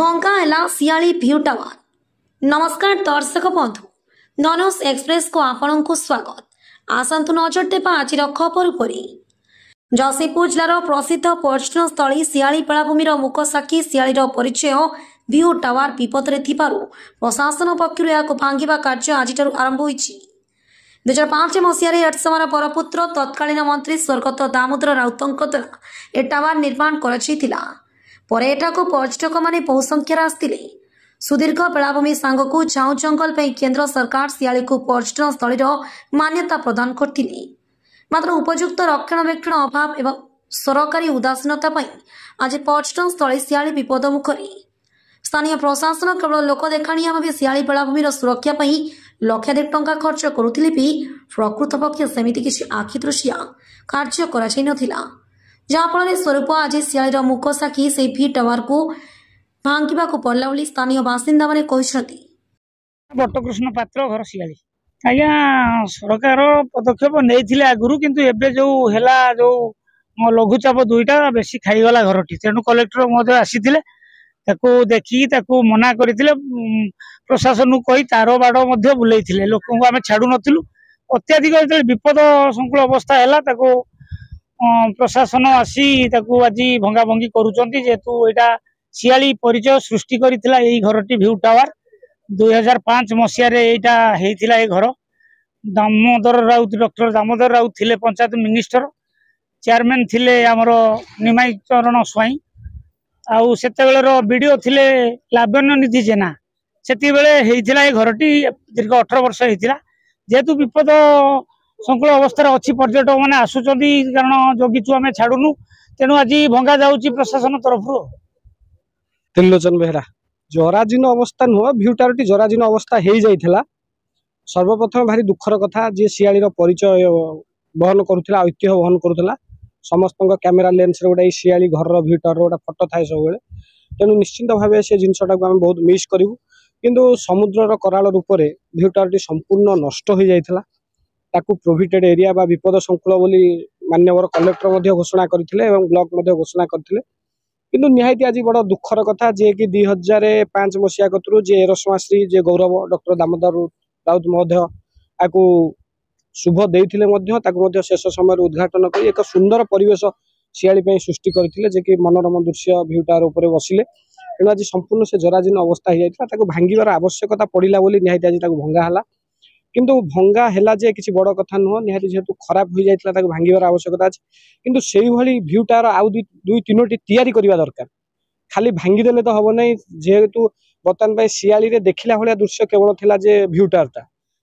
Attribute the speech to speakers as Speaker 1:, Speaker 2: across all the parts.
Speaker 1: भंगा है सियाली view tower. नमस्कार दर्शक बंधु, ननस एक्सप्रेस को आपण को स्वागत। आसतु नजर देवा आज खबर उपरि। जसीपुर जिलार प्रसिद्ध पर्यटन स्थली सियाली बेलाभूमि मुख साक्षी सियाली परिचय भ्यू टावर विपद प्रशासन पक्षर भांगा कार्य आज आरंभ हो 2005 मसीह एडसमार बरपुत्र तत्कालीन मंत्री स्वर्गत दामोदर राउत द्वारा ए टावर निर्माण कर पर्यटक माने बहु संख्यार आसते। सुदीर्घ बेलाभूमि सांगक झाऊ जंगल केंद्र सरकार सियाली को पर्यटन स्थल मान्यता प्रदान करते, मात्र उपयुक्त रक्षणाबेक्षण अभाव एवं सरकारी उदासीनता आज पर्यटन स्थल सियाली विपद मुखरे। स्थानीय प्रशासन केवल लोक देखाणिया भाव सियाली बेलाभूमि सुरक्षा लक्षाधिक टंका खर्च करुथिले भी प्रकृत पक्षे सेमिति किसी आखि दृशिया कार्य कराई नथिला, जहाँफल स्वरूप आज सियालीर मुख साक्षी से भी टावर को भांगा पड़ला बोली स्थानीय बासिंदा माने कहते।
Speaker 2: बट्टकृष्ण पात्र घर सियाली आज्ञा सरकार पदक्षेप नहीं आगुरी किंतु एबे जो हैला जो लघुचाप दुईटा बेसी खाईगला घरटी, तेणु कलेक्टर महोदय आसीथिले देखी मना करथिले, प्रशासन कही तार बाड़ बुलाई लोक आम छाड़ू नथिलु। अत्याधिक विपद संकुल अवस्था है प्रशासन आसी आज भंगा भंगी करुचंती, जेहेतु यहाँ सियाली परिचय सृष्टि करथिला एई घरटी भ्यू टावर 2005 मसीह ये घर। दामोदर राउत डॉक्टर दामोदर राउत थिले पंचायत मिनिस्टर, चेयरमैन थिले आमर निमाई चरण स्वाई, आउ सेतेबेलेर वीडियो थिले लावण्य निधि जेना। सेतिबेले घरटी दीर्घ 18 वर्ष होता, जेहेतु विपद संकुल अवस्था अच्छी पर्यटक मैंने आसुँच कारण जगिचु आम छाड़ूनु, तेणु आज भंगा जाऊँगी प्रशासन तरफ।
Speaker 3: त्रिलोचन बेहरा जराजीर्ण अवस्था नुह, भ्यू टावर टी जराजीर्ण अवस्था हो जाइथिला। सर्वप्रथम भारी दुखर कथा जे सियालीर परिचय बहन करुला, ऐतिह्य बहन करुला, समस्त कैमेरा लेंस गोटे सियाली घर भ्यू टावर गोटे फटो थाए सब बेले, तेणु निश्चिंत भाव से जिनटा को आम बहुत मिस करूँ। किंतु समुद्रर कराल रूप से भ्यू टावर टी संपूर्ण नष्ट हो जाइथिला। ताकू प्रोहिबिटेड एरिया बा विपद संकुल बोली मान्यवर कलेक्टर घोषणा करथिले एवं ब्लॉक घोषणा करथिले। किंतु निहायती आज बड़ दुखर कथा जे कि 2005 मसीहा कतरू जे एरसमाश्री जे गौरव डॉक्टर दामोदर राउत महोदय आपको शुभ देते शेष समय उद्घाटन कर एक सुंदर परिवेश सियाली सृष्टि करथिले, जे कि मनोरम दृश्य भ्यू टावर उपर बसिले। तेणु आज संपूर्ण से जराजीर्ण अवस्था हो जाता, भांगार आवश्यकता पड़ा बोली निहायती आज भंगा है। किंतु भंगा है जे किसी बड़ कथा नुह, निहायती जेहेतु खराब हो जाता भांगार आवश्यकता अच्छे। किंतु से ही भ्यू टावर आउ दुई तीनोटी तैयारी करने दरकार, खाली भांगीदेले तो हम नहीं। जेहेतु बर्तमान सियाली रे देखला भाया दृश्य केवल थिला जे भ्यू टावरटा,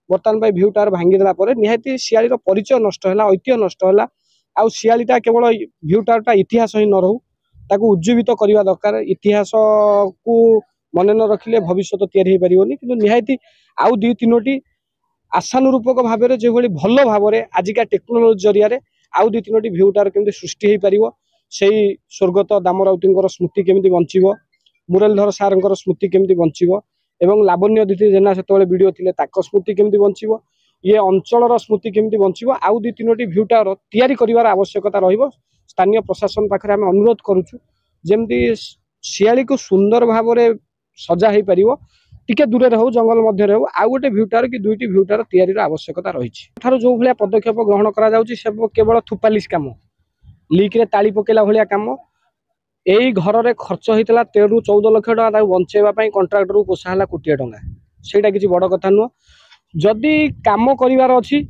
Speaker 3: बर्तमान भ्यू टावर भांगीदेला निहायती सियालीर परिचय नष्ट है, ऐतिह्य नष्ट है। आउ सियालीटा केवल भ्यू टावरटा इतिहास ही न रहू, ताकू उज्जीवित करने दरकार। इतिहास को मन न रखिले भविष्य तैयारी हो पारिबोनी। किंतु निहायती आउ दुई तीनोटी आशानुरूपक भाव में जो भल भाव में आजिका टेक्नोलोजी जरिया आउ दुई तीनोटी भ्यू टावर केमती सृष्टि हो पार, से स्वर्गत दाम राउतर स्मृति केमती बंचब, मुरलीधर सार स्मृति केमती बंचब, एवं लावण्य दीदी जेना से वीडियो थे स्मृति केमती बंचब, ये अंचल स्मृति केमती बंचब। आउ दुई तीनोटी भ्यू टावर तैयारी कर आवश्यकता रहिबो। स्थानीय प्रशासन पाखे आम अनुरोध करुचु जमती सियाली को सुंदर भाव में सजा हो पार, टिके दूर हो जंगल मध्य हो आउ गोटे भ्यू टावर कि दुईटी भ्यू टावर तैयारी आवश्यकता रही। जो भाया पदक्षेप ग्रहण करा केवल थुपालिस कम, लिक रे ताली पकेला भाया कम। यही घर में खर्च होता 13 ରୁ 14 लाख टका बंचेवाई कंट्राक्टर को पोषाला कोटी टंका, से किसी बड़ कथा नुह। जदि कम करार अच्छी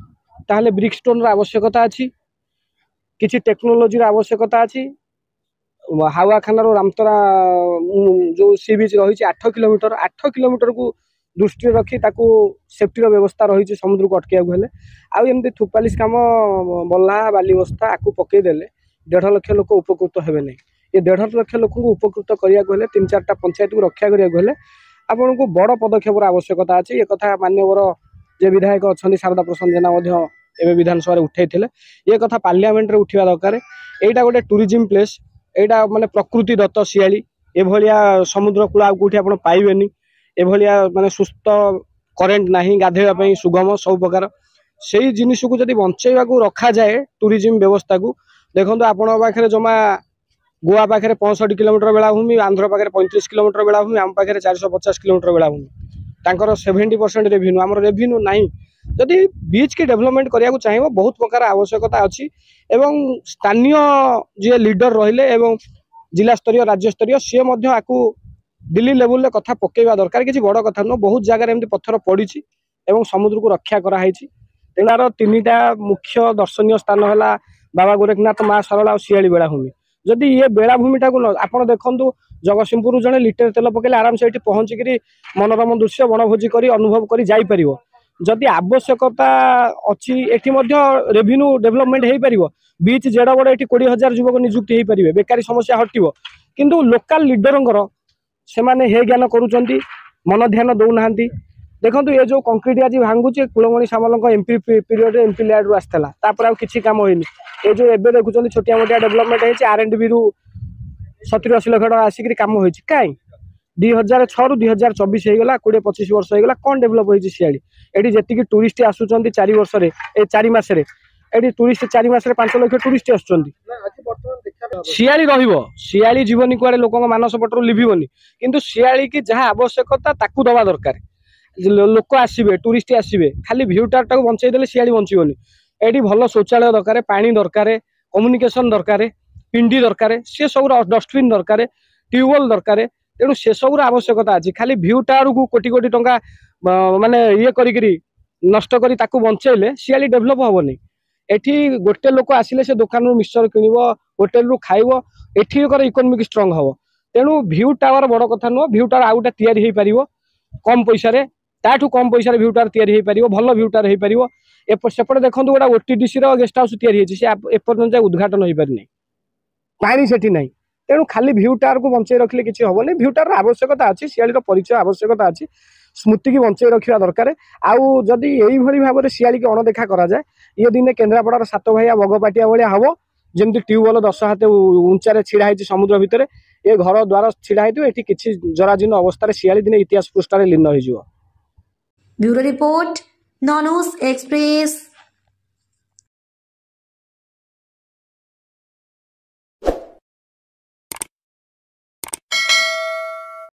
Speaker 3: ताहले ब्रिकस्टोन आवश्यकता अच्छी, किसी टेक्नोलोजी आवश्यकता अच्छी। हावाखाना रामतरा जो सी बीच रही 8 किलोमीटर, 8 किलोमीटर को दृष्टि रखी सेफ्टी व्यवस्था रही समुद्र को अटकू आमती थुपालिस कम बल्ला बाली बस्ता आपको पकईदेले 1.5 लाख लोक उपकृत हेबे नहीं। ये 1.5 लाख लोक उपकृत करने 3-4टा पंचायत को रक्षा करने आपन को बड़ पदक्षेप आवश्यकता अच्छे। ये कथा मान्यवर जे विधायक अच्छा शारदा प्रसाद जेना एवं विधानसभा उठे ये कथा पार्लियामेंट उठा दरकार। यहाँ गोटे टूरिज्म प्लेस, यहाँ माने प्रकृति दत्त सियाली एभलिया समुद्र कूल आ कौटी आप पाइबेनी। एभलिया माने सुस्थ करेन्ट नाही, गाधेवा सुगम सब प्रकार से जिनिस को जब बंचेवा रखा जाए टूरिज्म व्यवस्था को। देखो आपण पाखे जमा गोवा पाखे 65 किलोमीटर बेलाभूमि, आंध्र पाखे 35 किलोमीटर बेलाभूमि, आम पाखे 450 किलोमीटर बेलाभूमि। तांकर 70% रेवेन्यू, आमर रेवेन्यू नहीं। जदि बीच की डेवलपमेंट करने को चाहिए बहुत प्रकार आवश्यकता अच्छी एवं स्थानीय जी लीडर रहिले एवं जिला स्तरीय राज्य स्तरीय सी आपको दिल्ली लेवल रे कथा पकेवा दरकार। किसी बड़ कथा नुह, बहुत जगह एमती पत्थर पड़ी एवं समुद्र को रक्षा कराई। तेनार 3टा मुख्य दर्शनीय स्थान है बाबा गोरखनाथ, माँ सरला और शियाली बेलाभूमि। जदि ये बेलाभूमिटा को आप देखु जगतसिंहपुर जड़े लिटर तेल पकड़े आराम से पहुँचिकी मनोरम दृश्य वनभोजी कर अनुभव कर जापर। जदि आवश्यकता अच्छी एटी रेवेन्यू डेवलपमेंट हो पार। बीच जेड़ बड़ ये 20,000 युवक नियुक्ति हो पारे, बेकारी समस्या हटो। किंतु लोकल लीडर से हे ज्ञान करुँच मन ध्यान दौना। देखो ये जो कंक्रीट आज भांगुचे कुलमणि सामल एमपी पीरियड एमपी लैड रु आसला किसी कम होनी। ये जो एबे देखुं छोटिया मोटिया डेवलपमेंट है R&B रु 70-80 लाख टका आसिक कम हो कहीं 2006 रु 2024 होगा 20-25 वर्ष होगा कौन डेभलप होती सियाड़ी। ये जी टूरिस्ट आसुँच 4 वर्ष 4 मसरे ये टूरिस्ट 4 मसरे 5 लाख टूरिस्ट आसुँच। शियाली शियाली जीवनी कुआड़े लोक मानस पटर लिभन किंतु शियाली की जहाँ आवश्यकता ताकू दवा दरकार। लोक आसवे टूरिस्ट आसवे खाली भ्यूटार टाक बंचेदेले शियाली बंचबनी। ये भल शौचालय दरकार, पानी दरकार, कम्युनिकेशन दरकार, पिंडी दरकार, सी सब डस्टबिन दरकार, ट्यूबवेल दरकार। तेणु से सब आवश्यकता अच्छी। खाली भ्यू टावर को कोटी कोटी टंका माने ये करी नष्ट करी ताकू बंचेले सियाली डेभलप हेनी। एठी गोटे लोक आसिले से दुकान रु मिक्सचर किनिब, होटेल रु खाइब, एठिकर इकोनॉमिक स्ट्रांग हम। तेणु भ्यू टावर बड़ कथा नुह, भ्यू टावर आउटा तैयारी हो पार कम पैसा रे, ताठू कम पैसा भ्यू टावर तैयारी हो पार, भल भ्यू टावर हो पार। सेपटे देखो गोटा OTDC गेस्ट हाउस तैयारी एपर्यंत उद्घाटन हो पारि पानी सेठी नहीं। तेणु खाली भ्यू टावर को बंचाई रखिले किसी हेनी। भ्यू टावर आवश्यकता अच्छी, सियाली परिचय आवश्यकता अच्छी, स्मृति की बंचाई रखा दरकार। आउ जदि यही भाव में सियाली की अणदेखा करा जाए, ये दिने केन्द्रापड़ार 7 भाइया बगपाटिया भाया हम जमी ट्यूबवेल 10 हाथ उंचारे छिड़ा समुद्र भितर ये घर द्वार छिड़ा ये किसी जराजीर्ण अवस्था सियाली दिने इतिहास पृष्ठार लीन हो।
Speaker 1: ब्यूरो रिपोर्ट, नॉन्यूज एक्सप्रेस।